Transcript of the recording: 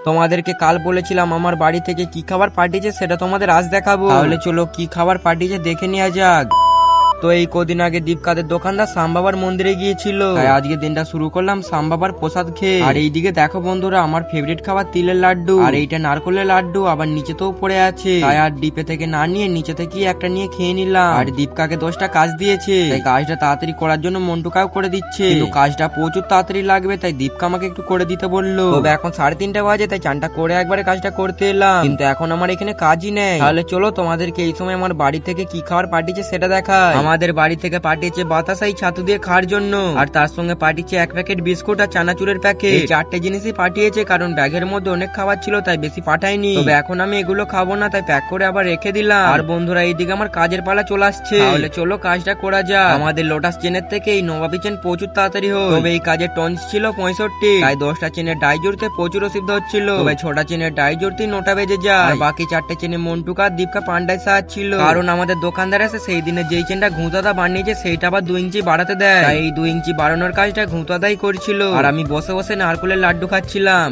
তোমাদেরকে কাল বলেছিলাম আমার বাড়ি থেকে কি খাবার পাঠিয়েছে সেটা তোমাদের আজ দেখাবো। তাহলে চলো কি খাবার পাঠিয়েছে দেখে নেওয়া যাক। তো এই কদিন আগে দীপকাদের দোকানদার শ্যামবাবার মন্দিরে গিয়েছিল, তাই আজকে দিনটা শুরু করলাম শ্যামবাবার প্রসাদ খেয়ে। আর এইদিকে দেখো বন্ধুরা, আমার ফেভারিট খাবার তিলের লাড্ডু, আর এইটা নারকলের লাড্ডু, আবার নিচেতেও পড়ে আছে। তাই আর ডিপে থেকে না নিয়ে নিচে থেকে একটা নিয়ে খেয়ে নিলাম। আর দীপকাকে 10টা কাজ দিয়েছে, তাই কাজটা তাড়াতাড়ি করার জন্য মন্টুকাও করে দিচ্ছে, কিন্তু কাজটা প্রচুর তাড়াতাড়ি লাগবে, তাই দীপকা আমাকে একটু করে দিতে বললো। তবে এখন 3:30 বাজে, তাই চানটা করে একবারে কাজটা করতে এলাম, কিন্তু এখন আমার এখানে কাজই নেই। তাহলে চলো তোমাদেরকে এই সময় আমার বাড়ি থেকে কি খাবার পাঠিয়েছে সেটা দেখাই। আমাদের বাড়ি থেকে পাঠিয়েছে বাতাসাই ছাতু দিয়ে খাওয়ার জন্য, আর তার সঙ্গে পাঠিয়েছে 1 প্যাকেট বিস্কুট আর চানাচুরের প্যাকেট। এই 4টে জিনিসই পাঠিয়েছে, কারণ ব্যাগের মধ্যে অনেক খাবার ছিল তাই বেশি পাঠায়নি। তবে এখন আমি এগুলো খাবো না, তাই প্যাক করে আবার রেখে দিলাম। আর বন্ধুরা এইদিকে আমার কাজের পালা চলে আসছে, তাহলে চলো কাজটা করা যাক। আমাদের লোটাস চেনের থেকে এই নবাবী চেন প্রচুর তাড়াতাড়ি হয়, তবে এই কাজের টনস ছিল 65, তাই 10টা চেনের ডাই জুড়তে প্রচুর অসুবিধা হচ্ছিল। তবে 6টা চেনের ডাই জুড়তেই 9টা বেজে যায়, আর বাকি 4টে চেনে মন্টুকা দীপকা পান্ডায় সাহায্য, কারণ আমাদের দোকানদার আছে সেই দিনে যেই চেনটা ঘুঁতাদা বানিয়েছে সেইটা আবার 2 ইঞ্চি বাড়াতে দেয়, তাই এই 2 ইঞ্চি বাড়ানোর কাজটা ঘুঁতাদাই করছিল, আর আমি বসে বসে নারকলের লাড্ডু খাচ্ছিলাম।